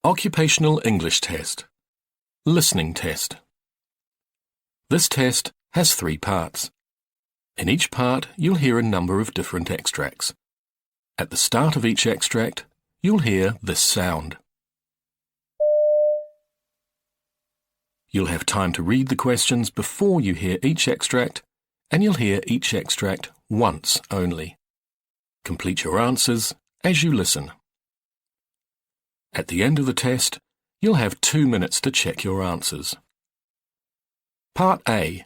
Occupational English Test. Listening Test. This test has 3 parts. In each part, you'll hear a number of different extracts. At the start of each extract, you'll hear this sound. You'll have time to read the questions before you hear each extract, and you'll hear each extract once only. Complete your answers as you listen. At the end of the test, you'll have 2 minutes to check your answers. Part A.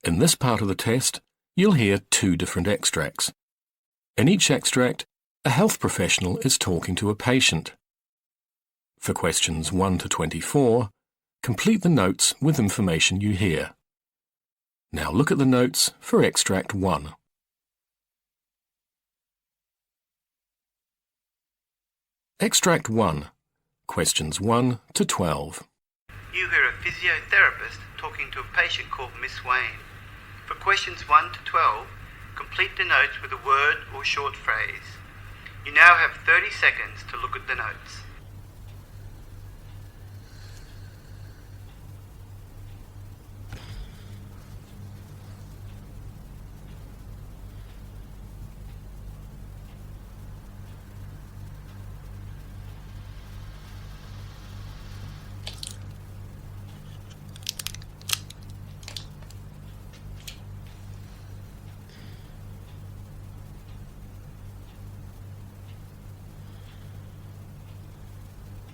In this part of the test, you'll hear 2 different extracts. In each extract, a health professional is talking to a patient. For questions 1 to 24, complete the notes with information you hear. Now look at the notes for extract 1. Extract 1. Questions 1 to 12. You hear a physiotherapist talking to a patient called Miss Wayne. For questions 1 to 12, complete the notes with a word or short phrase. You now have 30 seconds to look at the notes.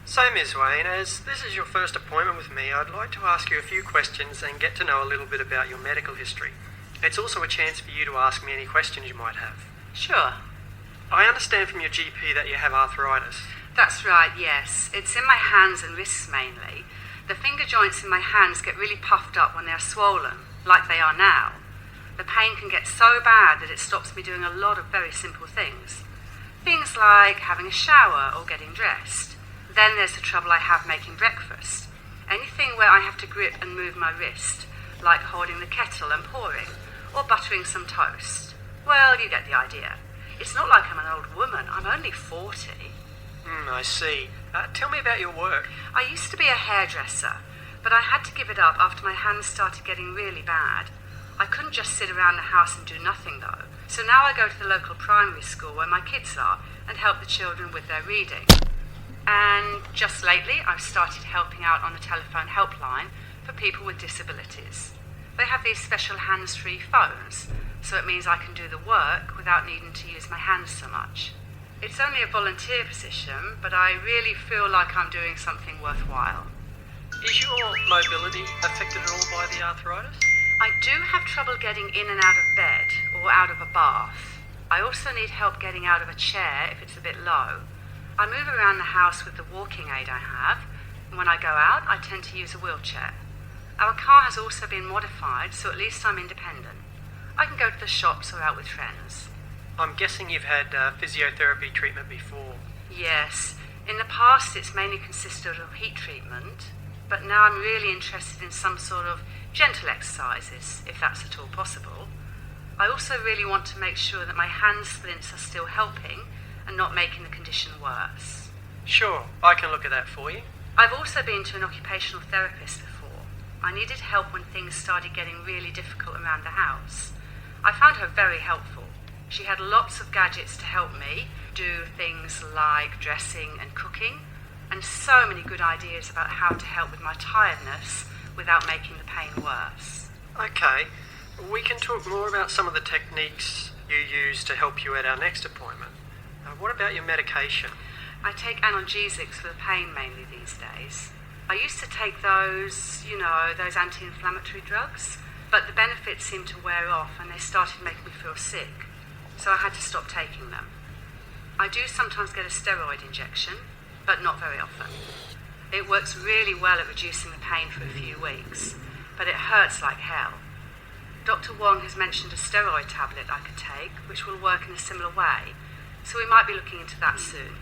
So, Ms. Wayne, as this is your first appointment with me, I'd like to ask you a few questions and get to know a little bit about your medical history. It's also a chance for you to ask me any questions you might have. Sure. I understand from your GP that you have arthritis. That's right, yes. It's in my hands and wrists mainly. The finger joints in my hands get really puffed up when they're swollen, like they are now. The pain can get so bad that it stops me doing a lot of very simple things. Things like having a shower or getting dressed. Then there's the trouble I have making breakfast. Anything where I have to grip and move my wrist, like holding the kettle and pouring, or buttering some toast. Well, you get the idea. It's not like I'm an old woman. I'm only 40. I see. Tell me about your work. I used to be a hairdresser, but I had to give it up after my hands started getting really bad. I couldn't just sit around the house and do nothing, though. So now I go to the local primary school where my kids are and help the children with their reading. And just lately, I've started helping out on the telephone helpline for people with disabilities. They have these special hands-free phones, so it means I can do the work without needing to use my hands so much. It's only a volunteer position, but I really feel like I'm doing something worthwhile. Is your mobility affected at all by the arthritis? I do have trouble getting in and out of bed or out of a bath. I also need help getting out of a chair if it's a bit low. I move around the house with the walking aid I have, and when I go out, I tend to use a wheelchair. Our car has also been modified, so at least I'm independent. I can go to the shops or out with friends. I'm guessing you've had physiotherapy treatment before. Yes. In the past, it's mainly consisted of heat treatment, but now I'm really interested in some sort of gentle exercises, if that's at all possible. I also really want to make sure that my hand splints are still helping and not making the condition worse. Sure, I can look at that for you. I've also been to an occupational therapist before. I needed help when things started getting really difficult around the house. I found her very helpful. She had lots of gadgets to help me do things like dressing and cooking, and so many good ideas about how to help with my tiredness without making the pain worse. Okay, we can talk more about some of the techniques you use to help you at our next appointment. What about your medication? I take analgesics for the pain mainly these days. I used to take those anti-inflammatory drugs, but the benefits seemed to wear off and they started making me feel sick, so I had to stop taking them. I do sometimes get a steroid injection, but not very often. It works really well at reducing the pain for a few weeks, but it hurts like hell. Dr. Wong has mentioned a steroid tablet I could take, which will work in a similar way, so we might be looking into that soon.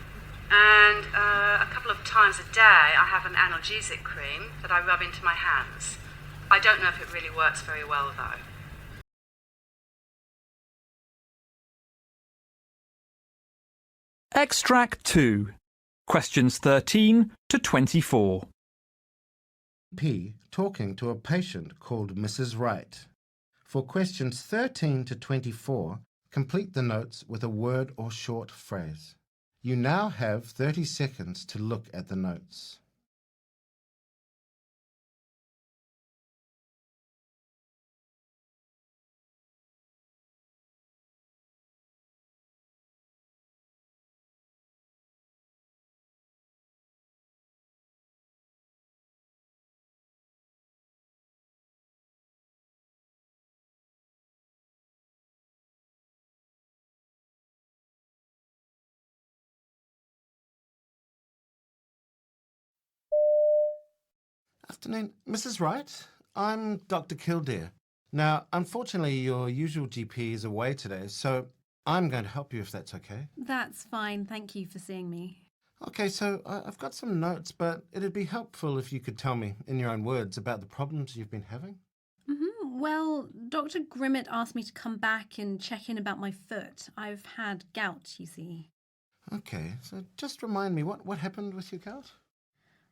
And a couple of times a day I have an analgesic cream that I rub into my hands. I don't know if it really works very well though. Extract 2. Questions 13 to 24. P. Talking to a patient called Mrs. Wright. For questions 13 to 24, complete the notes with a word or short phrase. You now have 30 seconds to look at the notes. Afternoon, Mrs. Wright. I'm Dr. Kildare. Now, unfortunately, your usual GP is away today, so I'm going to help you if that's okay. That's fine. Thank you for seeing me. Okay, so I've got some notes, but it'd be helpful if you could tell me, in your own words, about the problems you've been having. Well, Dr. Grimmett asked me to come back and check in about my foot. I've had gout, you see. Okay, so just remind me, what happened with your gout?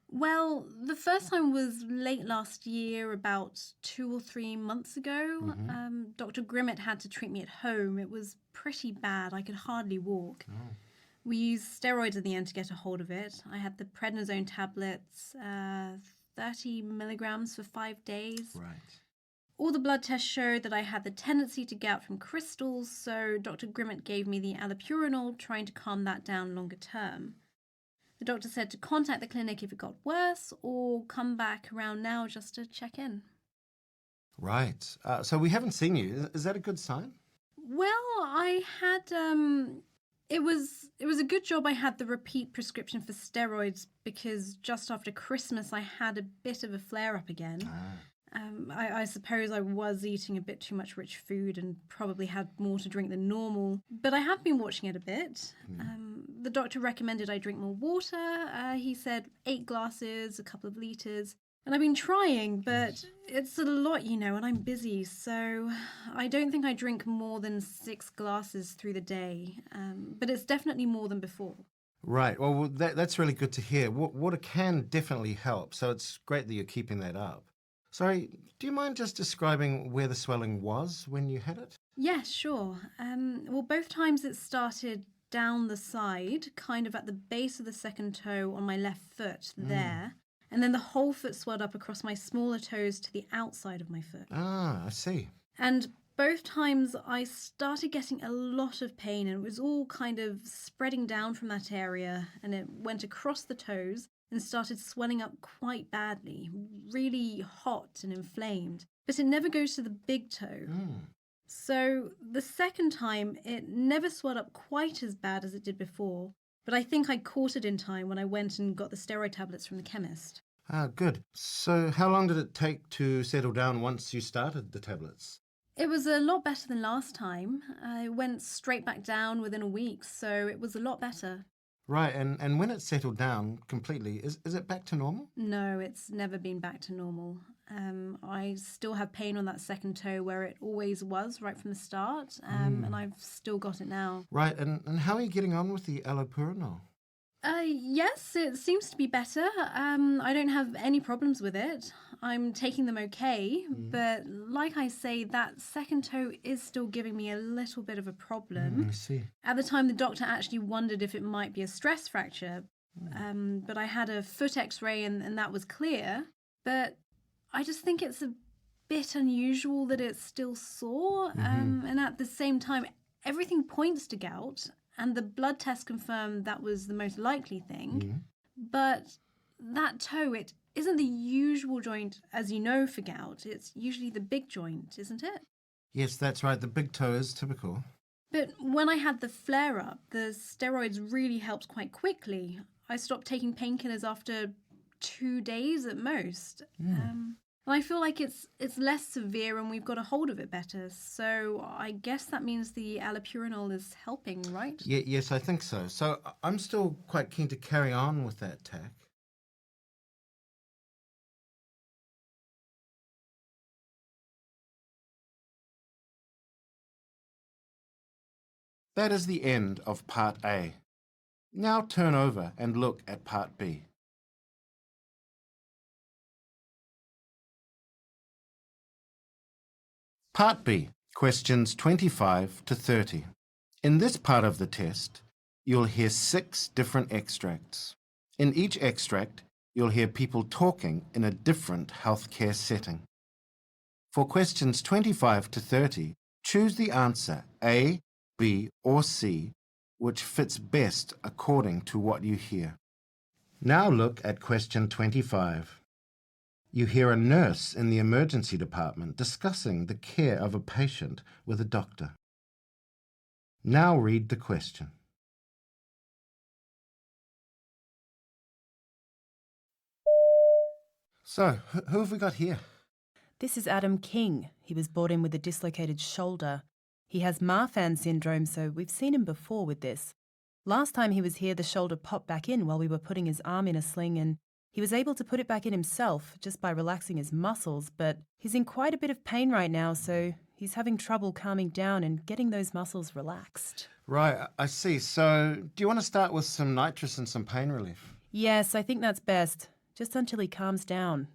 Well, the first time was late last year, about 2 or 3 months ago. Dr. Grimmett had to treat me at home. It was pretty bad. I could hardly walk. We used steroids in the end to get a hold of it. I had the prednisone tablets, 30 milligrams for 5 days. Right. All the blood tests showed that I had the tendency to gout from crystals, so Dr. Grimmett gave me the allopurinol, trying to calm that down longer term. The doctor said to contact the clinic if it got worse, or come back around now just to check in. Right. So we haven't seen you. Is that a good sign? Well, I had, it was a good job I had the repeat prescription for steroids, because just after Christmas I had a bit of a flare-up again. I suppose I was eating a bit too much rich food and probably had more to drink than normal, but I have been watching it a bit. The doctor recommended I drink more water. He said 8 glasses, a couple of litres, and I've been trying, but it's a lot, you know, and I'm busy, so I don't think I drink more than 6 glasses through the day, but it's definitely more than before. Right. Well, that's really good to hear. Water can definitely help, so it's great that you're keeping that up. Sorry, do you mind just describing where the swelling was when you had it? Yeah, sure. Well, both times it started down the side, kind of at the base of the second toe on my left foot there, and then the whole foot swelled up across my smaller toes to the outside of my foot. Ah, I see. And both times I started getting a lot of pain, and it was all kind of spreading down from that area, and it went across the toes and started swelling up quite badly, really hot and inflamed. But it never goes to the big toe. So the second time, it never swelled up quite as bad as it did before, but I think I caught it in time when I went and got the steroid tablets from the chemist. Ah, good. So how long did it take to settle down once you started the tablets? It was a lot better than last time. I went straight back down within a week, so it was a lot better. Right, and when it settled down completely, is it back to normal? No, it's never been back to normal. I still have pain on that second toe where it always was right from the start, and I've still got it now. Right, and how are you getting on with the allopurinol? Yes, it seems to be better. I don't have any problems with it. I'm taking them okay, but like I say, that second toe is still giving me a little bit of a problem. I see. At the time, the doctor actually wondered if it might be a stress fracture, but I had a foot x-ray and that was clear. But I just think it's a bit unusual that it's still sore, and at the same time, everything points to gout, and the blood test confirmed that was the most likely thing. But that toe, it isn't the usual joint, as you know, for gout. It's usually the big joint, isn't it? Yes, that's right. The big toe is typical. But when I had the flare-up, the steroids really helped quite quickly. I stopped taking painkillers after 2 days at most. And I feel like it's less severe and we've got a hold of it better. So I guess that means the allopurinol is helping, right? Yes, I think so. So I'm still quite keen to carry on with that tack. That is the end of Part A. Now turn over and look at Part B. Part B, questions 25 to 30. In this part of the test, you'll hear 6 different extracts. In each extract, you'll hear people talking in a different healthcare setting. For questions 25 to 30, choose the answer A, B, or C, which fits best according to what you hear. Now look at question 25. You hear a nurse in the emergency department discussing the care of a patient with a doctor. Now read the question. So, who have we got here? This is Adam King. He was brought in with a dislocated shoulder. He has Marfan syndrome, so we've seen him before with this. Last time he was here, the shoulder popped back in while we were putting his arm in a sling, and he was able to put it back in himself just by relaxing his muscles, but he's in quite a bit of pain right now, so he's having trouble calming down and getting those muscles relaxed. Right, I see. So, do you want to start with some nitrous and some pain relief? Yes, I think that's best, just until he calms down.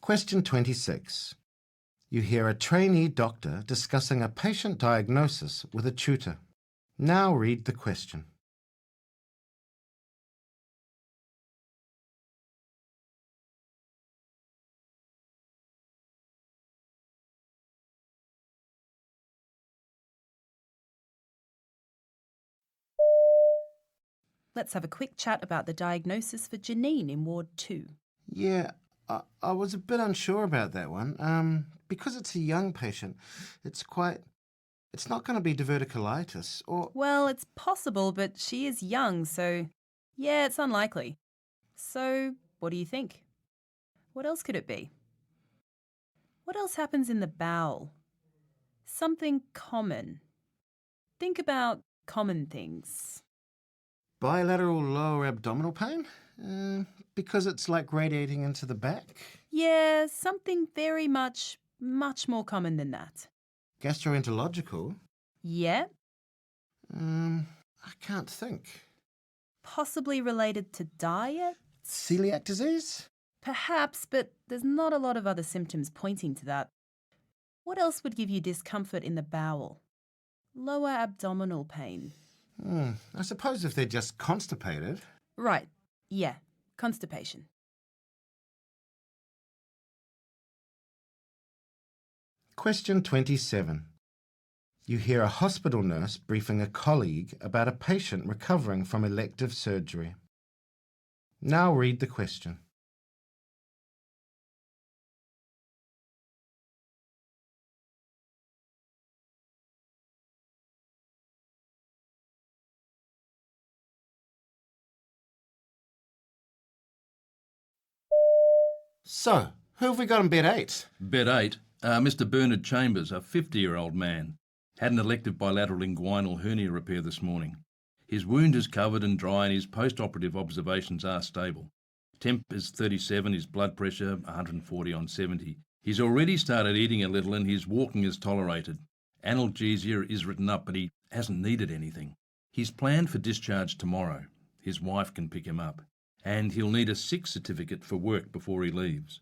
Question 26. You hear a trainee doctor discussing a patient diagnosis with a tutor. Now read the question. Let's have a quick chat about the diagnosis for Janine in Ward 2. Yeah, I was a bit unsure about that one. Because it's a young patient, it's not going to be diverticulitis or... Well, it's possible, but she is young, so yeah, it's unlikely. So, what do you think? What else could it be? What else happens in the bowel? Something common. Think about common things. Bilateral lower abdominal pain? Because it's like radiating into the back? Yeah, something very much more common than that. Gastroenterological? Yeah? I can't think. Possibly related to diet? Celiac disease? Perhaps, but there's not a lot of other symptoms pointing to that. What else would give you discomfort in the bowel? Lower abdominal pain. I suppose if they're just constipated. Right. Yeah. Constipation. Question 27. You hear a hospital nurse briefing a colleague about a patient recovering from elective surgery. Now read the question. So, who have we got in bed 8? Bed 8, Mr. Bernard Chambers, a 50-year-old man, had an elective bilateral inguinal hernia repair this morning. His wound is covered and dry and his post-operative observations are stable. Temp is 37, his blood pressure 140 on 70. He's already started eating a little and his walking is tolerated. Analgesia is written up but he hasn't needed anything. He's planned for discharge tomorrow. His wife can pick him up. And he'll need a sick certificate for work before he leaves.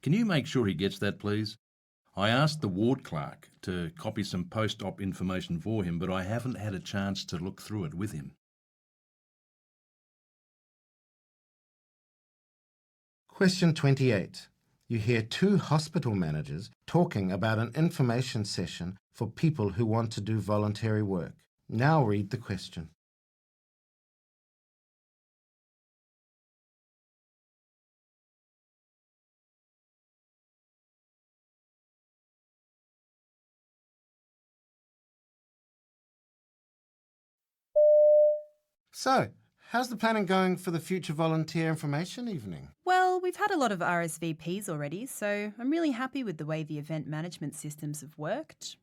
Can you make sure he gets that, please? I asked the ward clerk to copy some post-op information for him, but I haven't had a chance to look through it with him. Question 28. You hear 2 hospital managers talking about an information session for people who want to do voluntary work. Now read the question. So, how's the planning going for the future volunteer information evening? Well, we've had a lot of RSVPs already, so I'm really happy with the way the event management systems have worked.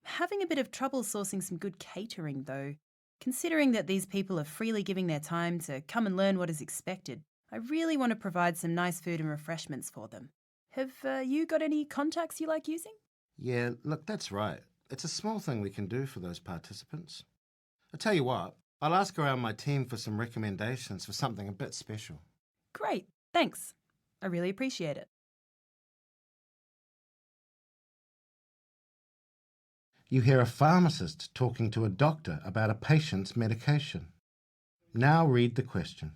Having a bit of trouble sourcing some good catering, though. Considering that these people are freely giving their time to come and learn what is expected, I really want to provide some nice food and refreshments for them. Have you got any contacts you like using? Yeah, look, that's right. It's a small thing we can do for those participants. I'll tell you what, I'll ask around my team for some recommendations for something a bit special. Great, thanks. I really appreciate it. You hear a pharmacist talking to a doctor about a patient's medication. Now read the question.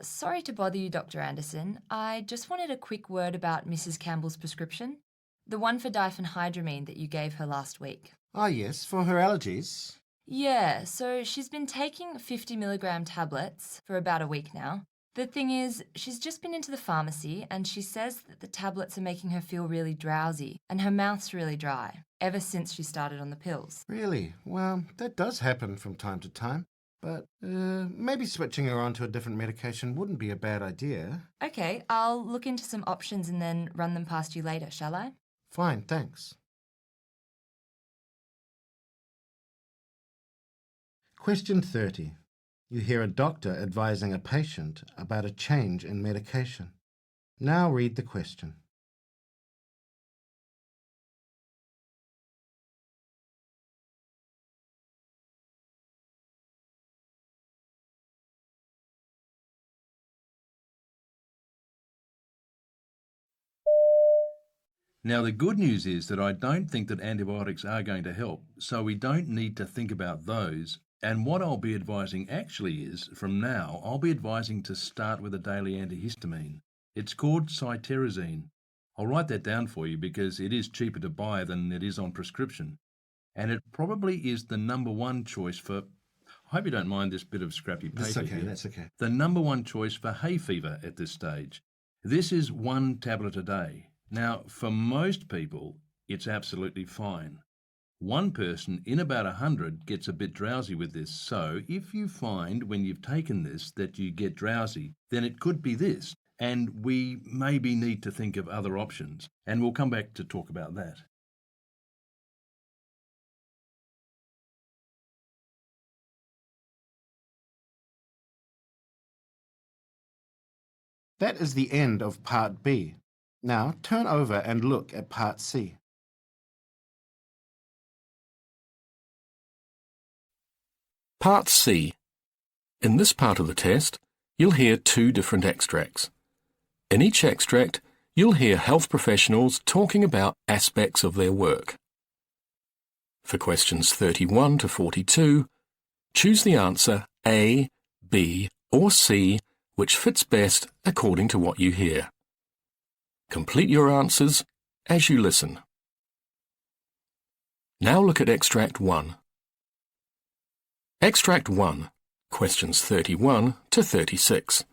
Sorry to bother you, Dr. Anderson. I just wanted a quick word about Mrs. Campbell's prescription. The one for diphenhydramine that you gave her last week. Ah, yes, for her allergies. Yeah, so she's been taking 50 milligram tablets for about a week now. The thing is, she's just been into the pharmacy and she says that the tablets are making her feel really drowsy and her mouth's really dry, ever since she started on the pills. Really? Well, that does happen from time to time. But maybe switching her onto a different medication wouldn't be a bad idea. Okay, I'll look into some options and then run them past you later, shall I? Fine, thanks. Question 30. You hear a doctor advising a patient about a change in medication. Now read the question. Now, the good news is that I don't think that antibiotics are going to help, so we don't need to think about those. And what I'll be advising actually is, from now, I'll be advising to start with a daily antihistamine. It's called cytarabine. I'll write that down for you because it is cheaper to buy than it is on prescription. And it probably is the number one choice for... I hope you don't mind this bit of scrappy paper. That's okay, here. that's okay. The number one choice for hay fever at this stage. This is 1 tablet a day. Now, for most people, it's absolutely fine. One person in about 100 gets a bit drowsy with this, so if you find when you've taken this that you get drowsy, then it could be this, and we maybe need to think of other options, and we'll come back to talk about that. That is the end of Part B. Now turn over and look at Part C. Part C. In this part of the test, you'll hear 2 different extracts. In each extract, you'll hear health professionals talking about aspects of their work. For questions 31 to 42, choose the answer A, B, or C, which fits best according to what you hear. Complete your answers as you listen. Now look at Extract 1. Extract 1, questions 31 to 36.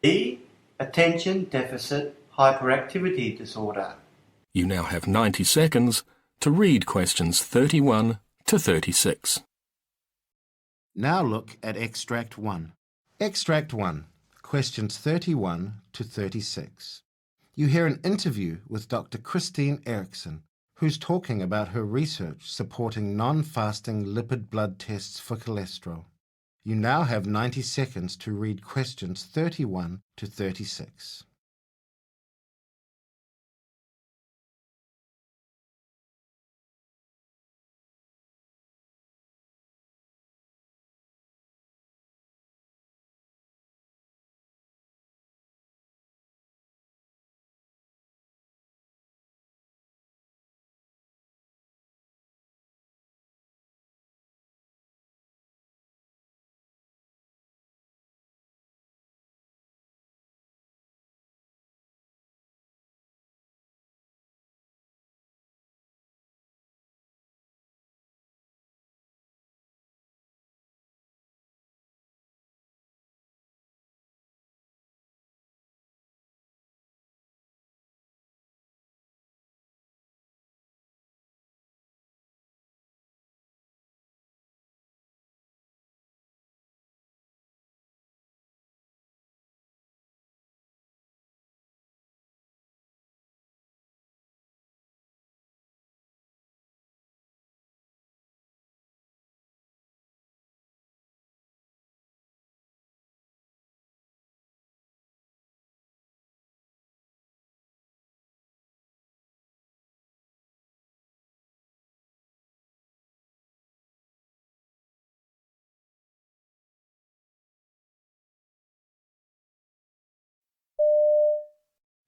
E. Attention Deficit Hyperactivity Disorder. You now have 90 seconds to read questions 31 to 36. Now look at Extract 1. Extract 1, questions 31 to 36. You hear an interview with Dr. Christine Erickson, who's talking about her research supporting non-fasting lipid blood tests for cholesterol. You now have 90 seconds to read questions 31 to 36.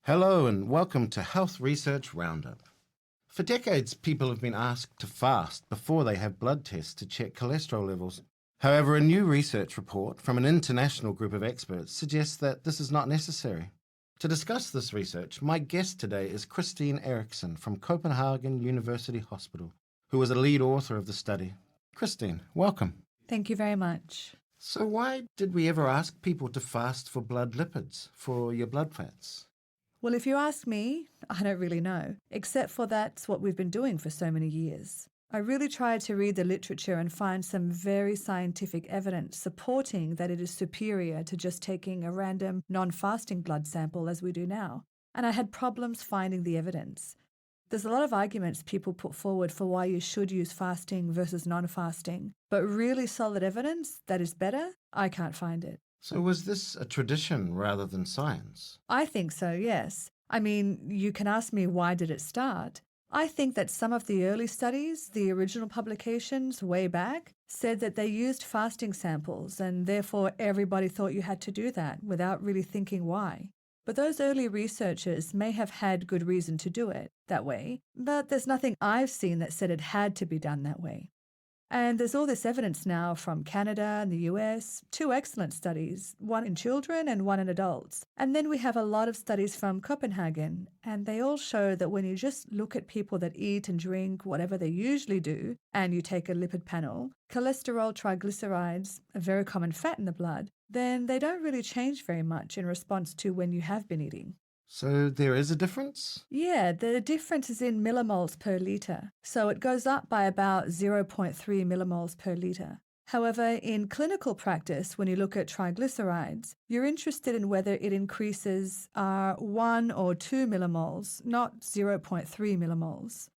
Hello and welcome to Health Research Roundup. For decades, people have been asked to fast before they have blood tests to check cholesterol levels. However, a new research report from an international group of experts suggests that this is not necessary. To discuss this research, my guest today is Christine Eriksson from Copenhagen University Hospital, who was a lead author of the study. Christine, welcome. Thank you very much. So why did we ever ask people to fast for blood lipids, for your blood fats? Well, if you ask me, I don't really know, except for that's what we've been doing for so many years. I really tried to read the literature and find some very scientific evidence supporting that it is superior to just taking a random non-fasting blood sample as we do now. And I had problems finding the evidence. There's a lot of arguments people put forward for why you should use fasting versus non-fasting, but really solid evidence that is better, I can't find it. So was this a tradition rather than science? I think so, yes. I mean, you can ask me why did it start? I think that some of the early studies, the original publications way back, said that they used fasting samples and therefore everybody thought you had to do that without really thinking why. But those early researchers may have had good reason to do it that way, but there's nothing I've seen that said it had to be done that way. And there's all this evidence now from Canada and the US, 2 excellent studies, one in children and one in adults. And then we have a lot of studies from Copenhagen, and they all show that when you just look at people that eat and drink whatever they usually do, and you take a lipid panel, cholesterol, triglycerides, a very common fat in the blood, then they don't really change very much in response to when you have been eating. So there is a difference? Yeah, the difference is in millimoles per litre. So it goes up by about 0.3 millimoles per litre. However, in clinical practice, when you look at triglycerides, you're interested in whether it increases 1 or 2 millimoles, not 0.3 millimoles.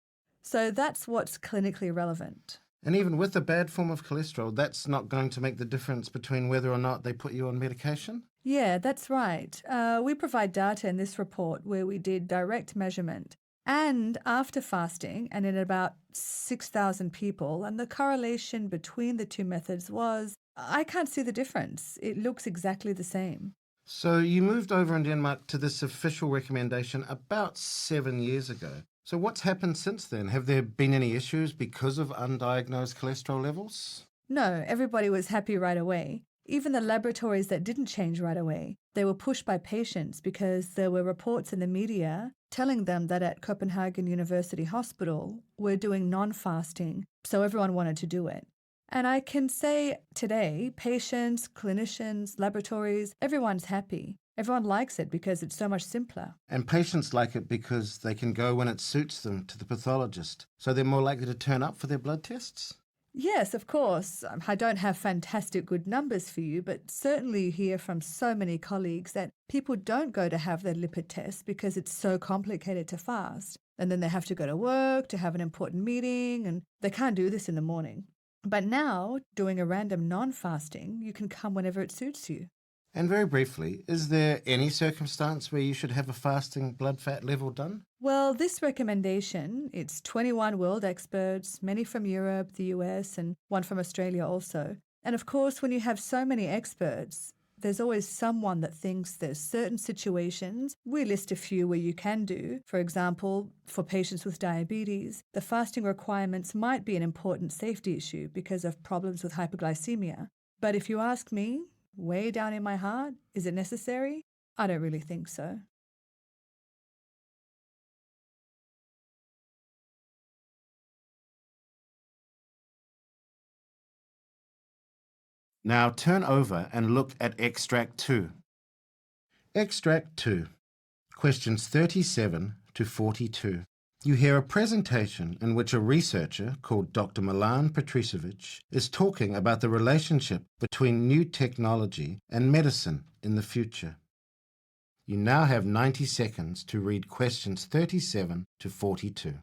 So that's what's clinically relevant. And even with a bad form of cholesterol, that's not going to make the difference between whether or not they put you on medication? Yeah, that's right. We provide data in this report where we did direct measurement and after fasting and in about 6,000 people, and the correlation between the two methods was, I can't see the difference. It looks exactly the same. So you moved over in Denmark to this official recommendation about 7 years ago. So what's happened since then? Have there been any issues because of undiagnosed cholesterol levels? No, everybody was happy right away. Even the laboratories that didn't change right away, they were pushed by patients because there were reports in the media telling them that at Copenhagen University Hospital, we're doing non-fasting, so everyone wanted to do it. And I can say today, patients, clinicians, laboratories, everyone's happy. Everyone likes it because it's so much simpler. And patients like it because they can go when it suits them to the pathologist, so they're more likely to turn up for their blood tests? Yes, of course. I don't have fantastic good numbers for you, but certainly you hear from so many colleagues that people don't go to have their lipid tests because it's so complicated to fast. And then they have to go to work, to have an important meeting, and they can't do this in the morning. But now, doing a random non-fasting, you can come whenever it suits you. And very briefly, is there any circumstance where you should have a fasting blood fat level done? Well, this recommendation, it's 21 world experts, many from Europe, the US, and one from Australia also. And of course, when you have so many experts, there's always someone that thinks there's certain situations. We list a few where you can do. For example, for patients with diabetes, the fasting requirements might be an important safety issue because of problems with hypoglycemia. But if you ask me, way down in my heart, is it necessary? I don't really think so. Now turn over and look at Extract 2. Extract 2, questions 37 to 42. You hear a presentation in which a researcher called Dr. Milan Petricevic is talking about the relationship between new technology and medicine in the future. You now have 90 seconds to read questions 37 to 42.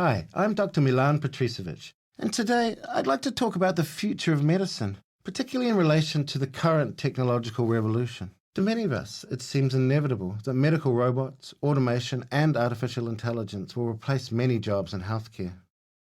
Hi, I'm Dr. Milan Petricevic, and today I'd like to talk about the future of medicine, particularly in relation to the current technological revolution. To many of us, it seems inevitable that medical robots, automation, and artificial intelligence will replace many jobs in healthcare.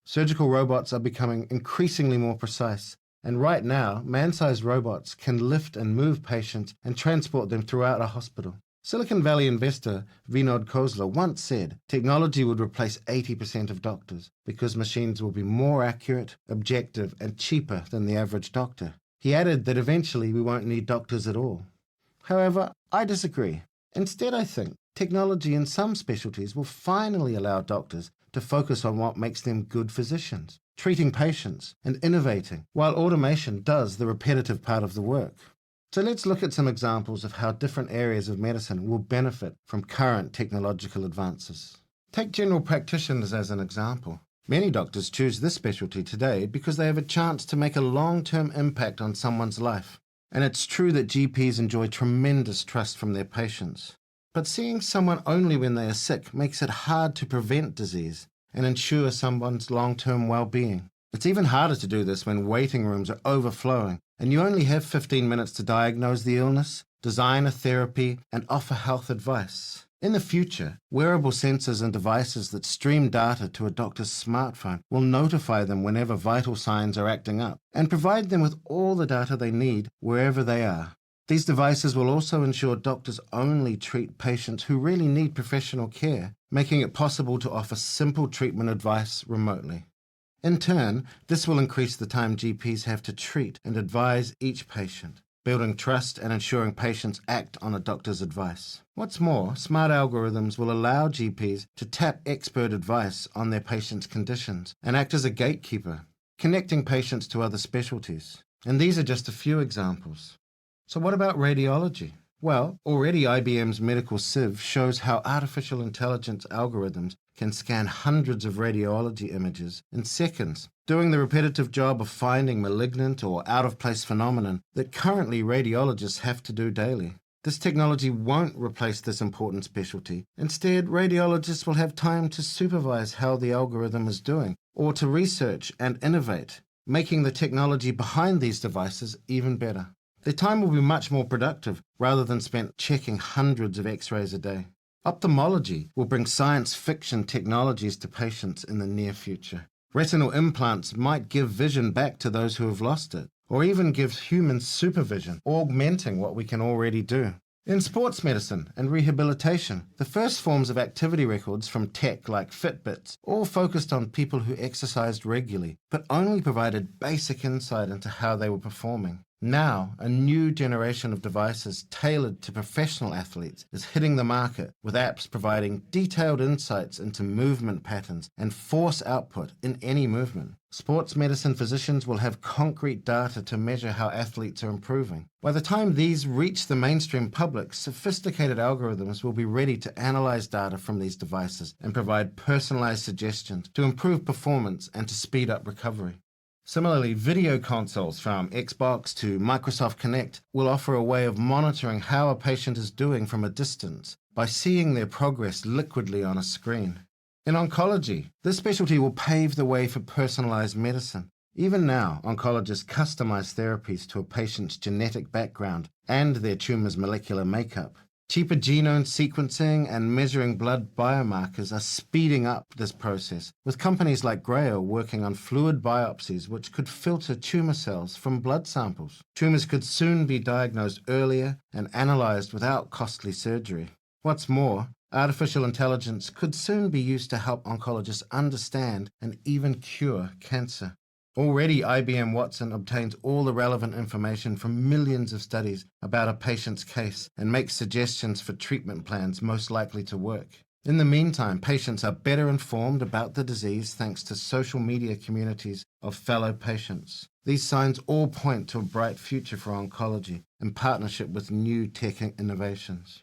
Surgical robots are becoming increasingly more precise, and right now, man-sized robots can lift and move patients and transport them throughout a hospital. Silicon Valley investor Vinod Khosla once said technology would replace 80% of doctors because machines will be more accurate, objective, and cheaper than the average doctor. He added that eventually we won't need doctors at all. However, I disagree. Instead, I think technology in some specialties will finally allow doctors to focus on what makes them good physicians, treating patients and innovating, while automation does the repetitive part of the work. So let's look at some examples of how different areas of medicine will benefit from current technological advances. Take general practitioners as an example. Many doctors choose this specialty today because they have a chance to make a long-term impact on someone's life. And it's true that GPs enjoy tremendous trust from their patients. But seeing someone only when they are sick makes it hard to prevent disease and ensure someone's long-term well-being. It's even harder to do this when waiting rooms are overflowing and you only have 15 minutes to diagnose the illness, design a therapy, and offer health advice. In the future, wearable sensors and devices that stream data to a doctor's smartphone will notify them whenever vital signs are acting up and provide them with all the data they need wherever they are. These devices will also ensure doctors only treat patients who really need professional care, making it possible to offer simple treatment advice remotely. In turn, this will increase the time GPs have to treat and advise each patient, building trust and ensuring patients act on a doctor's advice. What's more, smart algorithms will allow GPs to tap expert advice on their patients' conditions and act as a gatekeeper, connecting patients to other specialties. And these are just a few examples. So what about radiology? Well, already IBM's medical sieve shows how artificial intelligence algorithms can scan hundreds of radiology images in seconds, doing the repetitive job of finding malignant or out-of-place phenomenon that currently radiologists have to do daily. This technology won't replace this important specialty. Instead, radiologists will have time to supervise how the algorithm is doing, or to research and innovate, making the technology behind these devices even better. Their time will be much more productive rather than spent checking hundreds of x-rays a day. Ophthalmology will bring science fiction technologies to patients in the near future. Retinal implants might give vision back to those who have lost it, or even give human supervision, augmenting what we can already do. In sports medicine and rehabilitation, the first forms of activity records from tech like Fitbits all focused on people who exercised regularly, but only provided basic insight into how they were performing. Now, a new generation of devices tailored to professional athletes is hitting the market, with apps providing detailed insights into movement patterns and force output in any movement. Sports medicine physicians will have concrete data to measure how athletes are improving. By the time these reach the mainstream public, sophisticated algorithms will be ready to analyze data from these devices and provide personalized suggestions to improve performance and to speed up recovery. Similarly, video consoles from Xbox to Microsoft Kinect will offer a way of monitoring how a patient is doing from a distance by seeing their progress liquidly on a screen. In oncology, this specialty will pave the way for personalized medicine. Even now, oncologists customize therapies to a patient's genetic background and their tumor's molecular makeup. Cheaper genome sequencing and measuring blood biomarkers are speeding up this process, with companies like Grail working on fluid biopsies which could filter tumor cells from blood samples. Tumors could soon be diagnosed earlier and analyzed without costly surgery. What's more, artificial intelligence could soon be used to help oncologists understand and even cure cancer. Already, IBM Watson obtains all the relevant information from millions of studies about a patient's case and makes suggestions for treatment plans most likely to work. In the meantime, patients are better informed about the disease thanks to social media communities of fellow patients. These signs all point to a bright future for oncology in partnership with new tech innovations.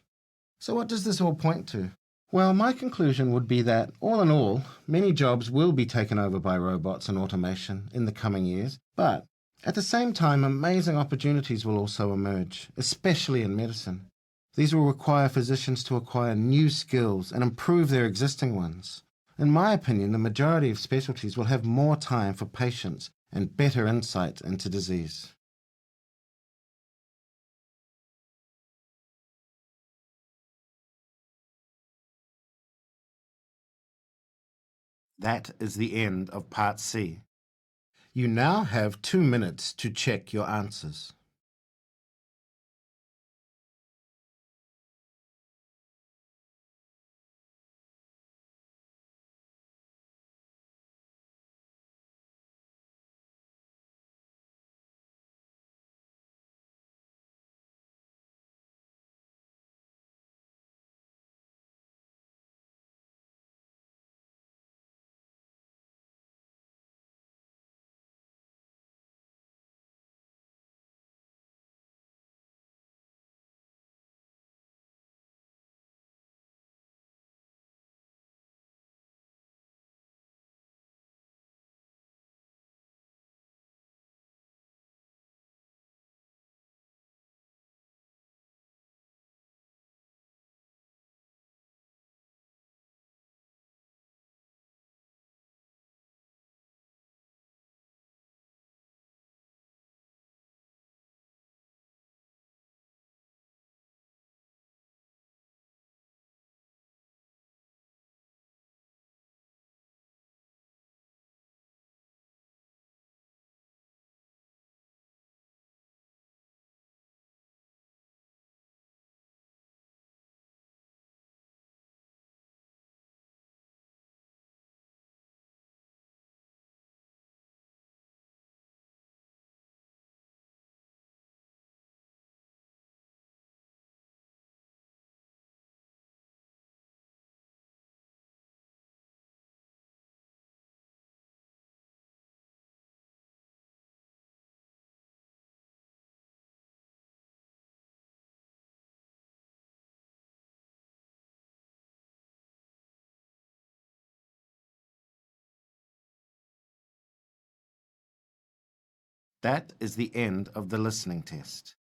So what does this all point to? Well, my conclusion would be that, all in all, many jobs will be taken over by robots and automation in the coming years, but at the same time, amazing opportunities will also emerge, especially in medicine. These will require physicians to acquire new skills and improve their existing ones. In my opinion, the majority of specialties will have more time for patients and better insight into disease. That is the end of Part C. You now have 2 minutes to check your answers. That is the end of the listening test.